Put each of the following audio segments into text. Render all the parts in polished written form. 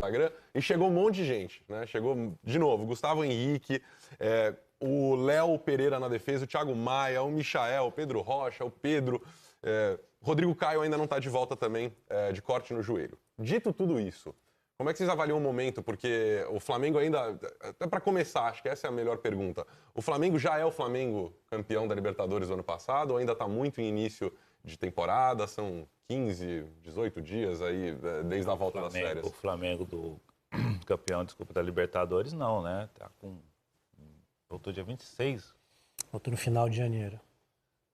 Instagram e chegou um monte de gente, né? Chegou, de novo, Gustavo Henrique, o Léo Pereira na defesa, o Thiago Maia, o Michael, o Pedro Rocha, o Pedro... Rodrigo Caio ainda não está de volta também, de corte no joelho. Dito tudo isso, como é que vocês avaliam o momento? Porque o Flamengo ainda... Até para começar, acho que essa é a melhor pergunta. O Flamengo já é o Flamengo campeão da Libertadores do ano passado ou ainda está muito em início de temporada? São 15, 18 dias aí, desde a volta das férias. O Flamengo do campeão, da Libertadores, não, né? Tá com... Voltou dia 26. Voltou no final de janeiro.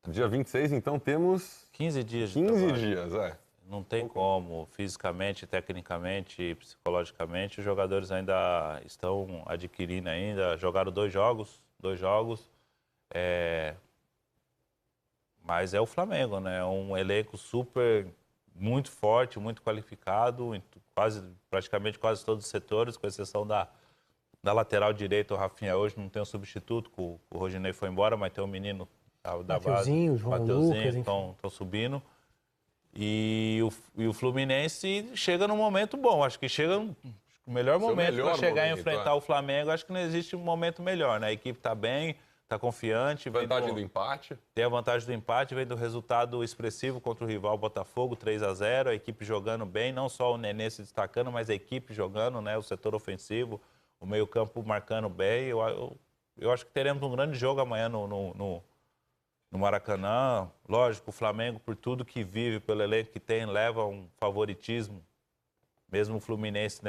Dia 26, então, temos... 15 dias de 15 trabalho. dias, Não tem como, fisicamente, tecnicamente, psicologicamente, os jogadores ainda estão adquirindo ainda, jogaram dois jogos, mas é o Flamengo, né? Um elenco muito forte, muito qualificado, em praticamente quase todos os setores, com exceção da lateral direita. O Rafinha hoje não tem um substituto, o Rodinei foi embora, mas tem um menino da base, João Lucas, estão subindo. E o Fluminense chega num momento bom. Acho que chega no melhor momento para chegar e enfrentar o Flamengo. Acho que não existe um momento melhor, né? A equipe está bem, está confiante. Vantagem do empate. Tem a vantagem do empate, vem do resultado expressivo contra o rival Botafogo, 3-0. A equipe jogando bem, não só o Nenê se destacando, mas a equipe jogando, né? O setor ofensivo, o meio-campo marcando bem. Eu acho que teremos um grande jogo amanhã no Maracanã. Lógico, o Flamengo, por tudo que vive, pelo elenco que tem, leva um favoritismo, mesmo o Fluminense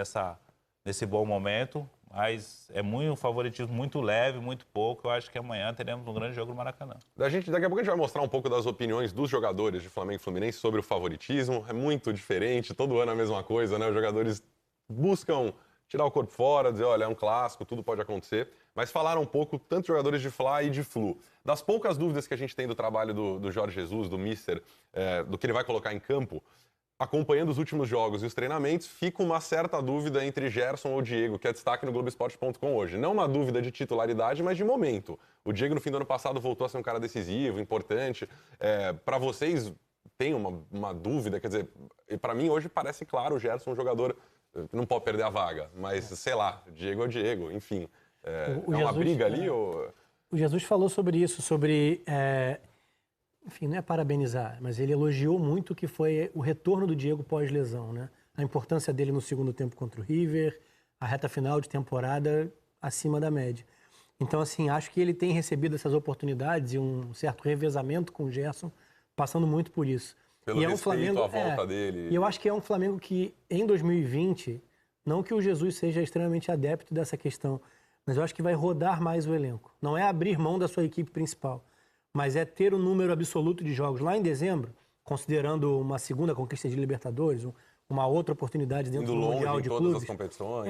nesse bom momento, mas é um favoritismo muito leve, muito pouco. Eu acho que amanhã teremos um grande jogo no Maracanã. Daqui a pouco a gente vai mostrar um pouco das opiniões dos jogadores de Flamengo e Fluminense sobre o favoritismo. É muito diferente, todo ano é a mesma coisa, né? Os jogadores buscam tirar o corpo fora, dizer, olha, é um clássico, tudo pode acontecer. Mas falaram um pouco, tanto jogadores de Fla e de Flu. Das poucas dúvidas que a gente tem do trabalho do Jorge Jesus, do Mister, do que ele vai colocar em campo, acompanhando os últimos jogos e os treinamentos, fica uma certa dúvida entre Gerson ou Diego, que é destaque no Globoesporte.com hoje. Não uma dúvida de titularidade, mas de momento. O Diego, no fim do ano passado, voltou a ser um cara decisivo, importante. Para vocês, tem uma dúvida? Quer dizer, para mim, hoje parece claro o Gerson um jogador que não pode perder a vaga. Mas, sei lá, Diego é o Diego, enfim. É uma briga ali? Ou... O Jesus falou sobre isso, enfim, não é parabenizar, mas ele elogiou muito o que foi o retorno do Diego pós-lesão, né? A importância dele no segundo tempo contra o River, a reta final de temporada acima da média. Então, assim, acho que ele tem recebido essas oportunidades e um certo revezamento com o Gerson, passando muito por isso. Pelo respeito à volta dele. E eu acho que é um Flamengo que, em 2020, não que o Jesus seja extremamente adepto dessa questão, mas eu acho que vai rodar mais o elenco. Não é abrir mão da sua equipe principal, mas é ter um número absoluto de jogos. Lá em dezembro, considerando uma segunda conquista de Libertadores, uma outra oportunidade dentro do Mundial de Clubes, as competições.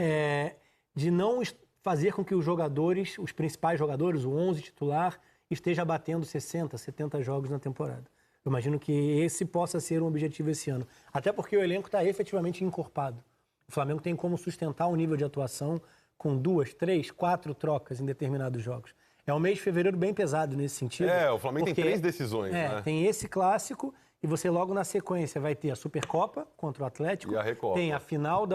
De não fazer com que os jogadores, os principais jogadores, o 11 titular, esteja batendo 60, 70 jogos na temporada. Eu imagino que esse possa ser um objetivo esse ano. Até porque o elenco está efetivamente encorpado. O Flamengo tem como sustentar um nível de atuação com 2, 3, 4 trocas em determinados jogos. É um mês de fevereiro bem pesado nesse sentido. O Flamengo tem 3 decisões, né? Tem esse clássico e você logo na sequência vai ter a Supercopa contra o Atlético. E a Recopa. Tem a final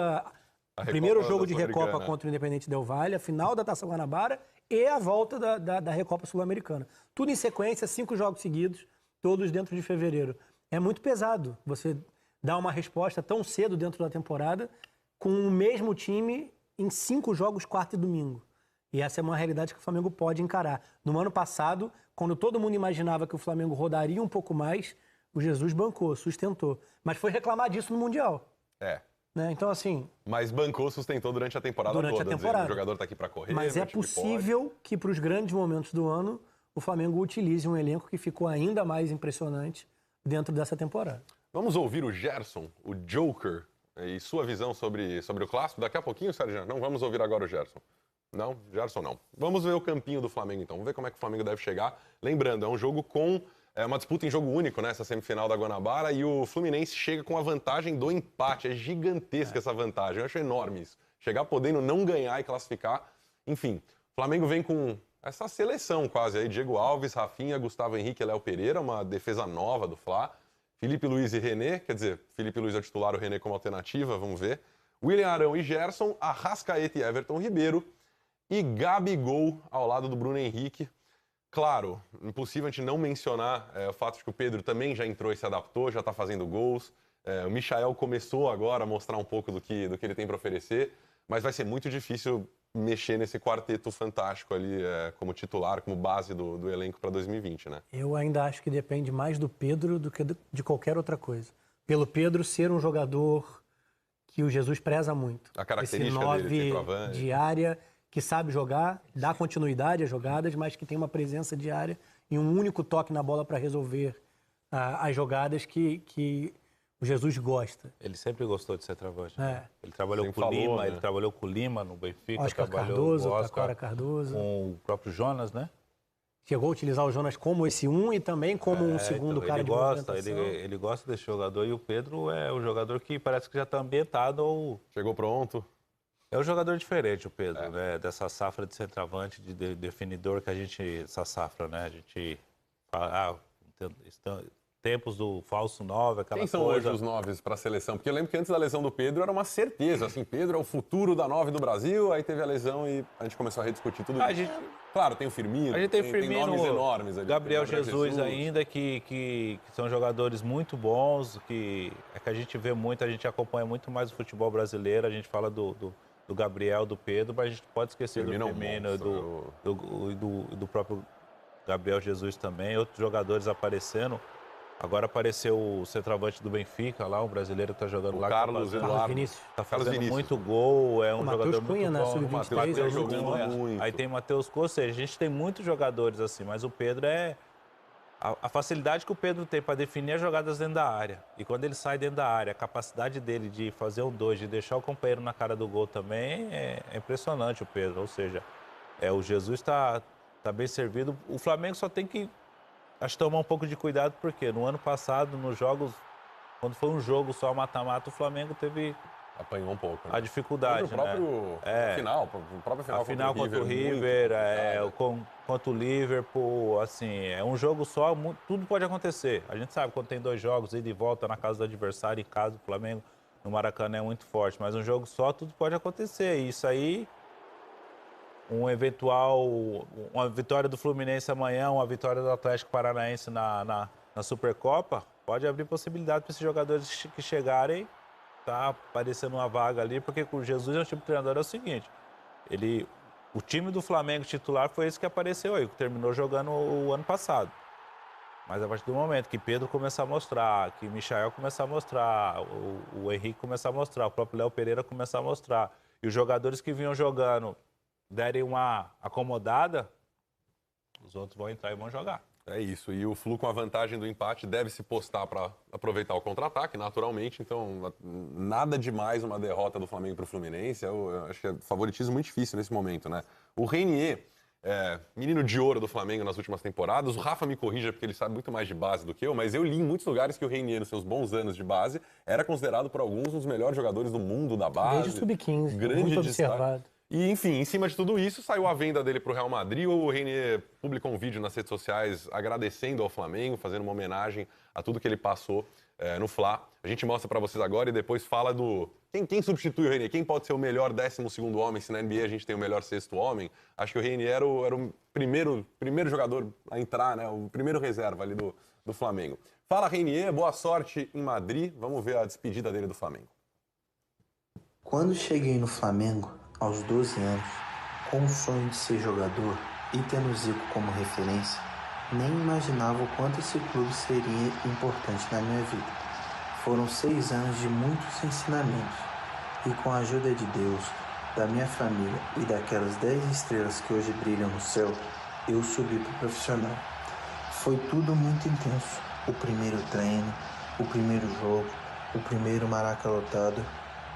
o primeiro jogo de Recopa contra o Independente Del Valle, a final da Taça Guanabara e a volta da Recopa Sul-Americana. Tudo em sequência, 5 jogos seguidos, todos dentro de fevereiro. É muito pesado você dar uma resposta tão cedo dentro da temporada com o mesmo time em 5 jogos, quarta e domingo. E essa é uma realidade que o Flamengo pode encarar. No ano passado, quando todo mundo imaginava que o Flamengo rodaria um pouco mais, o Jesus bancou, sustentou. Mas foi reclamar disso no Mundial. Né? Então, assim... Mas bancou, sustentou durante a temporada toda. Durante a temporada. Dizendo, o jogador está aqui para correr. Mas é possível que para os grandes momentos do ano, o Flamengo utilize um elenco que ficou ainda mais impressionante dentro dessa temporada. Vamos ouvir o Gerson, o Joker, e sua visão sobre o clássico. Daqui a pouquinho, Sérgio? Não, vamos ouvir agora o Gerson. Não, Gerson não. Vamos ver o campinho do Flamengo, então. Vamos ver como é que o Flamengo deve chegar. Lembrando, é um jogo com uma disputa em jogo único, né? Essa semifinal da Guanabara. E o Fluminense chega com a vantagem do empate. É gigantesca essa vantagem. Eu acho enorme isso. Chegar podendo não ganhar e classificar. Enfim, o Flamengo vem com essa seleção quase aí. Diego Alves, Rafinha, Gustavo Henrique e Léo Pereira. Uma defesa nova do Fla. Felipe Luiz e René. Quer dizer, Felipe Luiz é o titular, o René como alternativa. Vamos ver. William Arão e Gerson, Arrascaeta e Everton Ribeiro e Gabigol ao lado do Bruno Henrique. Claro, impossível a gente não mencionar o fato de que o Pedro também já entrou e se adaptou, já está fazendo gols. O Michael começou agora a mostrar um pouco do que ele tem para oferecer, mas vai ser muito difícil mexer nesse quarteto fantástico ali como titular, como base do elenco para 2020, né? Eu ainda acho que depende mais do Pedro do que de qualquer outra coisa. Pelo Pedro ser um jogador que o Jesus preza muito. A característica esse 9 dele, centroavante. de área, que sabe jogar, dá continuidade às jogadas, mas que tem uma presença diária e um único toque na bola para resolver as jogadas que o Jesus gosta. Ele sempre gostou de centroavante. É. Né? Ele trabalhou Sempre com o Lima, né? Ele trabalhou com o Lima no Benfica, Oscar trabalhou Cardoso, com o Oscar, Taquara Cardoso. com o próprio Jonas, né? Chegou a utilizar o Jonas como esse e também como um segundo então, cara ele de gosta, movimentação. ele gosta desse jogador e o Pedro é o jogador que parece que já está ambientado ou... Chegou pronto. É um jogador diferente, o Pedro, né? Dessa safra de centroavante, de definidor que a gente... Essa safra, né? A gente fala, tempos do falso 9, aquela Quem são coisa... hoje os 9 para a seleção? Porque eu lembro que antes da lesão do Pedro era uma certeza, assim, Pedro é o futuro da 9 do Brasil, aí teve a lesão e a gente começou a rediscutir tudo isso. Claro, tem o Firmino, A gente tem Firmino, nomes enormes ali. Gabriel Jesus ainda, que são jogadores muito bons, que a gente vê muito, a gente acompanha muito mais o futebol brasileiro, a gente fala do Gabriel, do Pedro, mas a gente pode esquecer do Firmino e do próprio Gabriel Jesus também, outros jogadores aparecendo. Agora apareceu o centroavante do Benfica lá, um brasileiro que está jogando lá. Carlos Eduardo. Está fazendo muito gol, é um jogador Cunha, muito bom. Matheus Cunha jogando muito. Aí tem Matheus Cunha, ou seja, a gente tem muitos jogadores assim, mas o Pedro é... A facilidade que o Pedro tem para definir as jogadas dentro da área. E quando ele sai dentro da área, a capacidade dele de fazer um 2, de deixar o companheiro na cara do gol também é impressionante, o Pedro. Ou seja, o Jesus está bem servido. O Flamengo só tem que... Acho que tomar um pouco de cuidado, porque no ano passado, nos jogos, quando foi um jogo só mata-mata, o Flamengo teve... Apanhou um pouco. Né? A dificuldade, o próprio final, a final contra o River, contra o Liverpool, assim, é um jogo só, tudo pode acontecer. A gente sabe quando tem 2 jogos, ida e volta na casa do adversário, em casa do Flamengo, no Maracanã é muito forte, mas um jogo só, tudo pode acontecer. E isso aí... uma vitória do Fluminense amanhã, uma vitória do Atlético Paranaense na Supercopa, pode abrir possibilidade para esses jogadores que chegarem, tá aparecendo uma vaga ali, porque com o Jesus é um tipo de treinador, é o seguinte, o time do Flamengo titular foi esse que apareceu aí, que terminou jogando o ano passado. Mas a partir do momento que Pedro começar a mostrar, que Michael começar a mostrar, o Henrique começar a mostrar, o próprio Léo Pereira começar a mostrar, e os jogadores que vinham jogando derem uma acomodada, os outros vão entrar e vão jogar. É isso, e o Flu com a vantagem do empate deve se postar para aproveitar o contra-ataque, naturalmente, então nada demais uma derrota do Flamengo para o Fluminense, eu acho que é favoritismo muito difícil nesse momento, né? O Reinier, menino de ouro do Flamengo nas últimas temporadas, o Rafa me corrija porque ele sabe muito mais de base do que eu, mas eu li em muitos lugares que o Reinier, nos seus bons anos de base, era considerado por alguns um dos melhores jogadores do mundo da base. Desde o Sub-15, grande muito destaque. observado. E, enfim, em cima de tudo isso, saiu a venda dele para o Real Madrid. O Reinier publicou um vídeo nas redes sociais agradecendo ao Flamengo, fazendo uma homenagem a tudo que ele passou no Fla. A gente mostra para vocês agora e depois fala do... Quem substitui o Reinier? Quem pode ser o melhor 12º homem, se na NBA a gente tem o melhor 6º homem? Acho que o Reinier era o primeiro jogador a entrar, né? O primeiro reserva ali do Flamengo. Fala, Reinier, boa sorte em Madrid. Vamos ver a despedida dele do Flamengo. Quando cheguei no Flamengo, aos 12 anos, com o sonho de ser jogador e tendo o Zico como referência, nem imaginava o quanto esse clube seria importante na minha vida. Foram 6 anos de muitos ensinamentos e com a ajuda de Deus, da minha família e daquelas 10 estrelas que hoje brilham no céu, eu subi para o profissional. Foi tudo muito intenso. O primeiro treino, o primeiro jogo, o primeiro Maraca lotado,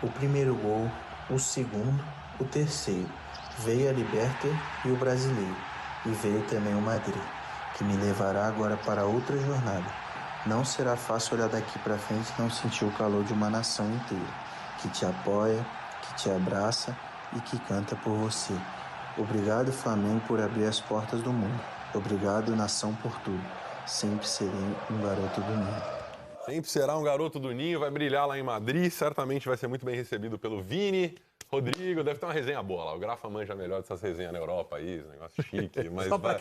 o primeiro gol, o segundo, o terceiro. Veio a Liberta e o Brasileiro. E veio também o Madrid, que me levará agora para outra jornada. Não será fácil olhar daqui para frente e não sentir o calor de uma nação inteira, que te apoia, que te abraça e que canta por você. Obrigado, Flamengo, por abrir as portas do mundo. Obrigado, nação, por tudo. Sempre serei um garoto do mundo. Sempre será um garoto do Ninho, vai brilhar lá em Madrid, certamente vai ser muito bem recebido pelo Vini. Rodrigo, deve ter uma resenha boa lá. O Grafa manja melhor dessas resenhas na Europa aí, esse negócio chique. Mas só pra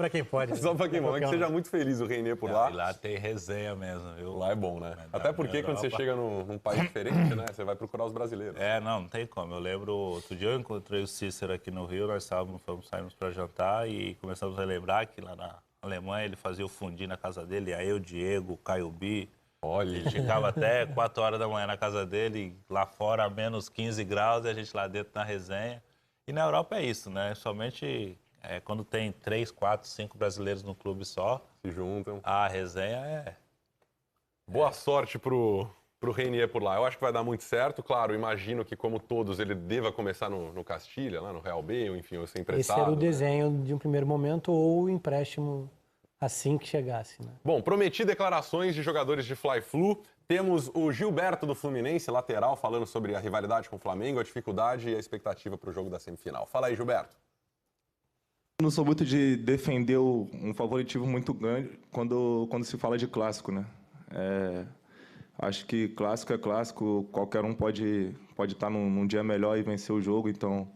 quem pode. Né? Só pra quem pode. Que seja muito feliz o Reinier por lá. E lá tem resenha mesmo, viu? Lá é bom, né? Até porque quando você chega num país diferente, né? Você vai procurar os brasileiros. Não tem como. Eu lembro, outro dia eu encontrei o Cícero aqui no Rio, nós saímos para jantar e começamos a lembrar que lá na Alemanha ele fazia o fundi na casa dele, aí o Diego, o Caio Bi. Olha, a gente ficava até 4 horas da manhã na casa dele, lá fora menos 15 graus, e a gente lá dentro na resenha. E na Europa é isso, né? Somente quando tem 3, 4, 5 brasileiros no clube só, se juntam. A resenha Boa sorte pro Reinier por lá. Eu acho que vai dar muito certo. Claro, imagino que, como todos, ele deva começar no Castilha, lá no Real B, ou enfim, ou ser emprestado. Esse era o desenho de um primeiro momento ou o empréstimo assim que chegasse, né? Bom, prometi declarações de jogadores de Fly-Flu. Temos o Gilberto do Fluminense, lateral, falando sobre a rivalidade com o Flamengo, a dificuldade e a expectativa para o jogo da semifinal. Fala aí, Gilberto. Não sou muito de defender um favoritismo muito grande quando se fala de clássico, né? Acho que clássico é clássico, qualquer um pode estar num dia melhor e vencer o jogo, então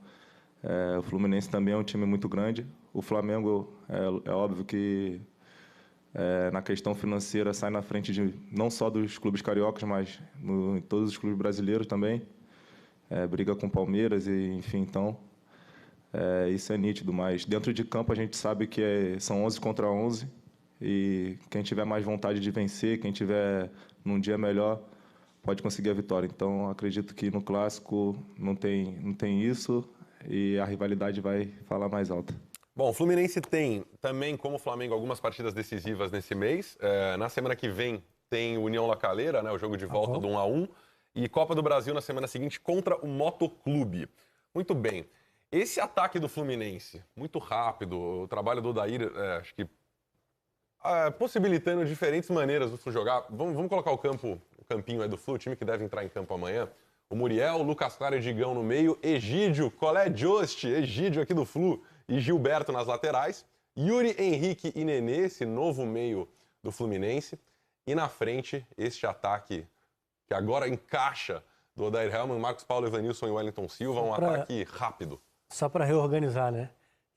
o Fluminense também é um time muito grande. O Flamengo é óbvio que na questão financeira sai na frente não só dos clubes cariocas, mas em todos os clubes brasileiros também. Briga com o Palmeiras, e enfim, então isso é nítido, mas dentro de campo a gente sabe que são 11 contra 11 e quem tiver mais vontade de vencer, quem tiver num dia melhor, pode conseguir a vitória. Então acredito que no clássico não tem isso e a rivalidade vai falar mais alta. Bom, o Fluminense tem também, como o Flamengo, algumas partidas decisivas nesse mês. Na semana que vem tem União La Calera, né, o jogo de volta do 1-1, e Copa do Brasil na semana seguinte contra o Motoclube. Muito bem. Esse ataque do Fluminense, muito rápido, o trabalho do Odair, acho que possibilitando diferentes maneiras do Flu jogar. Vamos colocar o campinho aí do Flu, o time que deve entrar em campo amanhã. O Muriel, Lucas Claro e Digão no meio, Egídio, Colé Just, Egídio aqui do Flu, e Gilberto nas laterais, Yuri, Henrique e Nenê, esse novo meio do Fluminense, e na frente este ataque que agora encaixa do Odair Hellmann, Marcos Paulo, Evanilson e Wellington Silva, ataque rápido. Só para reorganizar, né?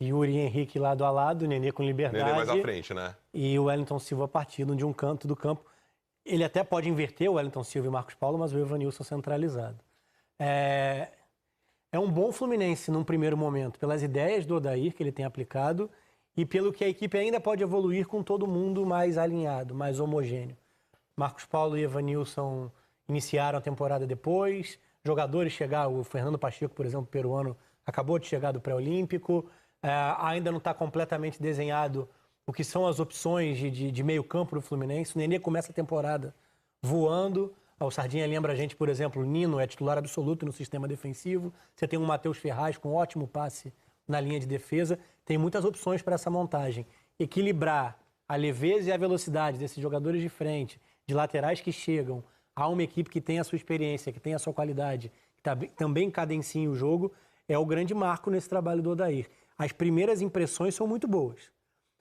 Yuri e Henrique lado a lado, Nenê com liberdade. Nenê mais à frente, né? E o Wellington Silva partindo de um canto do campo. Ele até pode inverter o Wellington Silva e Marcos Paulo, mas o Evanilson centralizado. É um bom Fluminense num primeiro momento, pelas ideias do Odair que ele tem aplicado e pelo que a equipe ainda pode evoluir com todo mundo mais alinhado, mais homogêneo. Marcos Paulo e Evanilson iniciaram a temporada depois, jogadores chegaram, o Fernando Pacheco, por exemplo, peruano, acabou de chegar do pré-olímpico, ainda não está completamente desenhado o que são as opções de meio campo do Fluminense. O Nenê começa a temporada voando. O Sardinha lembra a gente, por exemplo, o Nino é titular absoluto no sistema defensivo. Você tem o Matheus Ferraz com ótimo passe na linha de defesa. Tem muitas opções para essa montagem. Equilibrar a leveza e a velocidade desses jogadores de frente, de laterais que chegam a uma equipe que tem a sua experiência, que tem a sua qualidade, que também cadencia o jogo, é o grande marco nesse trabalho do Odair. As primeiras impressões são muito boas.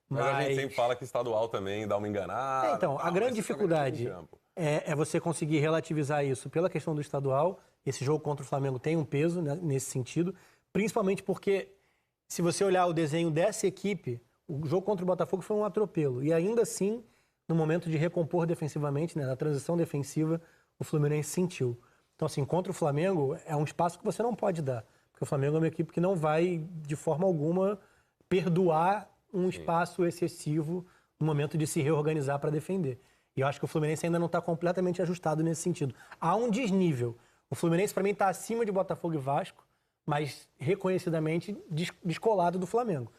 Mas a gente sempre fala que estadual também dá uma enganada. Então, a grande dificuldade é você conseguir relativizar isso pela questão do estadual. Esse jogo contra o Flamengo tem um peso, né, nesse sentido, principalmente porque, se você olhar o desenho dessa equipe, o jogo contra o Botafogo foi um atropelo. E ainda assim, no momento de recompor defensivamente, né, na transição defensiva, o Fluminense sentiu. Então, assim, contra o Flamengo, é um espaço que você não pode dar. Porque o Flamengo é uma equipe que não vai, de forma alguma, perdoar um espaço excessivo no momento de se reorganizar para defender. E eu acho que o Fluminense ainda não está completamente ajustado nesse sentido. Há um desnível. O Fluminense, para mim, está acima de Botafogo e Vasco, mas reconhecidamente descolado do Flamengo.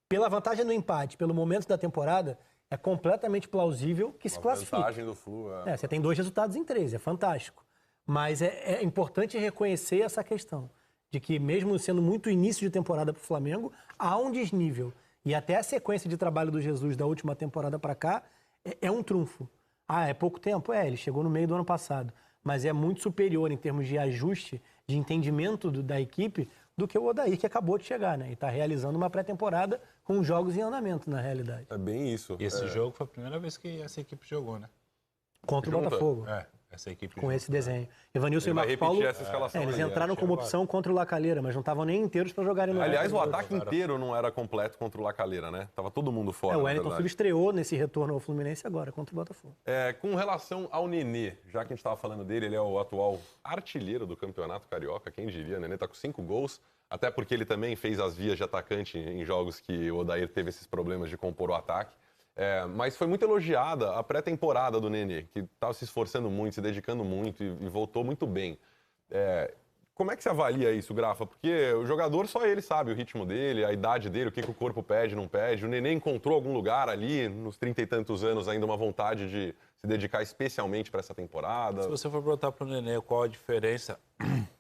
Pela vantagem do empate, pelo momento da temporada, é completamente plausível que se classifique. A vantagem do Flu você tem 2 resultados em 3, é fantástico. Mas é importante reconhecer essa questão de que, mesmo sendo muito início de temporada para o Flamengo, há um desnível. E até a sequência de trabalho do Jesus da última temporada para cá é um trunfo. É pouco tempo? Ele chegou no meio do ano passado. Mas é muito superior em termos de ajuste, de entendimento da equipe, do que o Odair, que acabou de chegar, né? E está realizando uma pré-temporada com jogos em andamento, na realidade. É bem isso. E esse jogo foi a primeira vez que essa equipe jogou, né? Contra o Botafogo. Essa equipe com esse desenho. Evanilson e Marcos Paulo, essa escalação eles aí, entraram como opção contra o Lacalheira, mas não estavam nem inteiros para jogarem no Aliás, o ataque inteiro não era completo contra o Lacalheira, né? Tava todo mundo fora, o Wellington Silva estreou nesse retorno ao Fluminense agora, contra o Botafogo. Com relação ao Nenê, já que a gente estava falando dele, ele é o atual artilheiro do Campeonato Carioca, quem diria? O Nenê tá com 5 gols, até porque ele também fez as vias de atacante em jogos que o Odair teve esses problemas de compor o ataque. Mas foi muito elogiada a pré-temporada do Nenê, que estava se esforçando muito, se dedicando muito e voltou muito bem. Como é que você avalia isso, Grafa? Porque o jogador, só ele sabe o ritmo dele, a idade dele, o que o corpo pede, não pede. O Nenê encontrou algum lugar ali, nos 30 e tantos anos, ainda uma vontade de se dedicar especialmente para essa temporada? Se você for perguntar para o Nenê qual a diferença,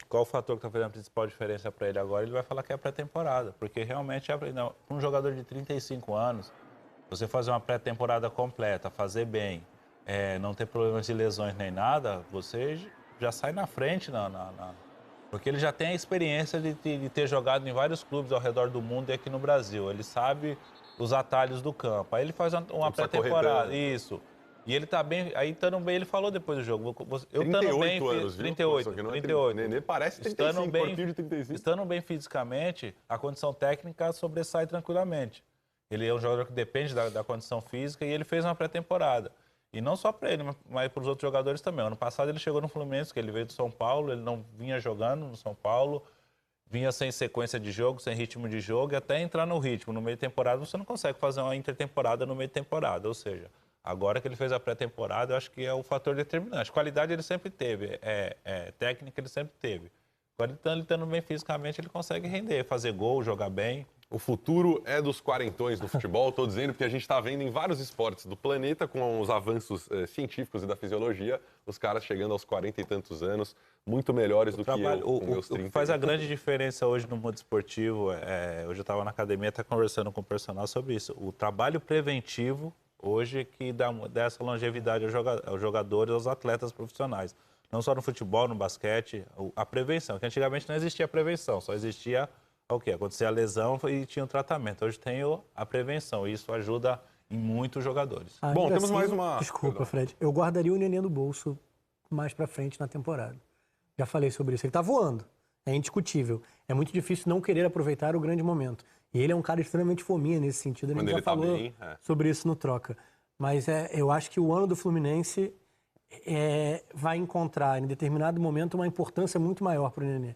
qual o fator que está fazendo a principal diferença para ele agora, ele vai falar que é a pré-temporada. Porque realmente, para um jogador de 35 anos, você fazer uma pré-temporada completa, fazer bem, não ter problemas de lesões nem nada, você já sai na frente, porque ele já tem a experiência de ter jogado em vários clubes ao redor do mundo e aqui no Brasil. Ele sabe os atalhos do campo. Aí ele faz uma pré-temporada. Isso. E ele tá bem, aí estando bem, ele falou depois do jogo. Eu 38 anos, 38, viu? 38. Nenê parece 35, corpinho de 35. Estando bem fisicamente, a condição técnica sobressai tranquilamente. Ele é um jogador que depende da condição física e ele fez uma pré-temporada. E não só para ele, mas para os outros jogadores também. Ano passado ele chegou no Fluminense, que ele veio do São Paulo, ele não vinha jogando no São Paulo, vinha sem sequência de jogo, sem ritmo de jogo, e até entrar no ritmo. No meio de temporada você não consegue fazer uma intertemporada no meio de temporada. Ou seja, agora que ele fez a pré-temporada, eu acho que é o fator determinante. Qualidade ele sempre teve, técnica ele sempre teve. Agora ele estando bem fisicamente, ele consegue render, fazer gol, jogar bem. O futuro é dos quarentões do futebol, estou dizendo, porque a gente está vendo em vários esportes do planeta, com os avanços científicos e da fisiologia, os caras chegando aos 40 e tantos anos, muito melhores do que eu, com meus 30. O que faz a grande diferença hoje no mundo esportivo, hoje eu estava na academia até conversando com o personal sobre isso, o trabalho preventivo hoje que dá essa longevidade aos jogadores, aos atletas profissionais. Não só no futebol, no basquete, a prevenção, que antigamente não existia prevenção, só existia o quê? Acontecia a lesão e tinha o tratamento. Hoje tem a prevenção e isso ajuda em muitos jogadores. Bom, temos mais uma... Desculpa, Fred. Eu guardaria o Nenê no bolso mais pra frente na temporada. Já falei sobre isso. Ele tá voando. É indiscutível. É muito difícil não querer aproveitar o grande momento. E ele é um cara extremamente fominha nesse sentido. Quando já ele tá falou bem, sobre isso no Troca. Mas eu acho que o ano do Fluminense vai encontrar, em determinado momento, uma importância muito maior pro Nenê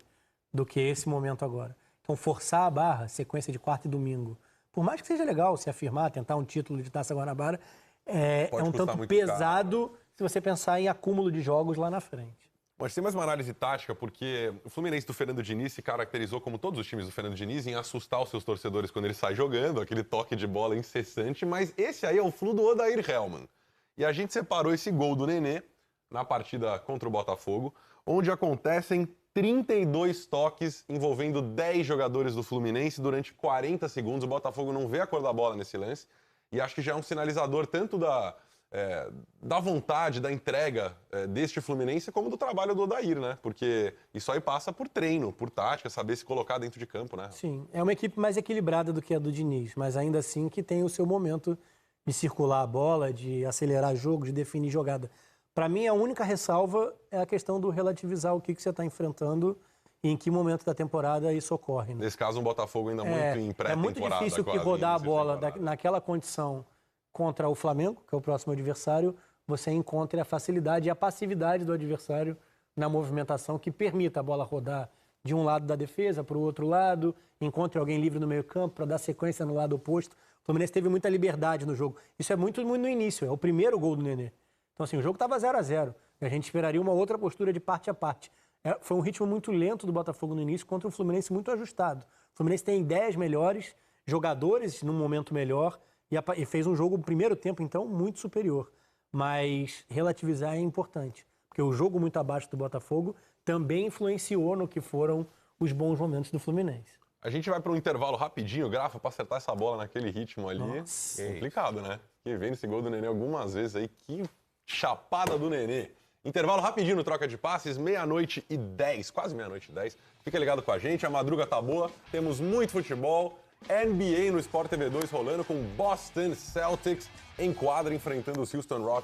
do que esse momento agora. Então, forçar a barra, sequência de quarta e domingo, por mais que seja legal se afirmar, tentar um título de Taça Guanabara, é um tanto pesado se você pensar em acúmulo de jogos lá na frente. Mas tem mais uma análise tática, porque o Fluminense do Fernando Diniz se caracterizou, como todos os times do Fernando Diniz, em assustar os seus torcedores quando ele sai jogando, aquele toque de bola incessante, mas esse aí é o Flu do Odair Hellmann. E a gente separou esse gol do Nenê na partida contra o Botafogo, onde acontecem 32 toques envolvendo 10 jogadores do Fluminense durante 40 segundos. O Botafogo não vê a cor da bola nesse lance e acho que já é um sinalizador tanto da vontade, da entrega deste Fluminense como do trabalho do Odair, né? Porque isso aí passa por treino, por tática, saber se colocar dentro de campo, né? Sim, é uma equipe mais equilibrada do que a do Diniz, mas ainda assim que tem o seu momento de circular a bola, de acelerar jogo, de definir jogada. Para mim, a única ressalva é a questão do relativizar o que você está enfrentando e em que momento da temporada isso ocorre. Né? Nesse caso, um Botafogo ainda muito em pré-temporada. É muito difícil que rodar a bola naquela condição contra o Flamengo, que é o próximo adversário, você encontre a facilidade e a passividade do adversário na movimentação que permita a bola rodar de um lado da defesa para o outro lado, encontre alguém livre no meio-campo para dar sequência no lado oposto. O Fluminense teve muita liberdade no jogo. Isso é muito no início, é o primeiro gol do Nenê. Então, assim, o jogo estava 0-0. A gente esperaria uma outra postura de parte a parte. Foi um ritmo muito lento do Botafogo no início contra um Fluminense muito ajustado. O Fluminense tem ideias melhores, jogadores num momento melhor e fez um jogo, primeiro tempo, então, muito superior. Mas relativizar é importante, porque o jogo muito abaixo do Botafogo também influenciou no que foram os bons momentos do Fluminense. A gente vai para um intervalo rapidinho, Grafa, para acertar essa bola naquele ritmo ali. Nossa. É complicado, né? Quem vê esse gol do Nenê algumas vezes aí, que chapada do Nenê. Intervalo rapidinho no Troca de Passes, 00:10, quase 00:10. Fica ligado com a gente, a madruga tá boa, temos muito futebol, NBA no Sport TV 2 rolando com Boston Celtics em quadra enfrentando os Houston Rockets.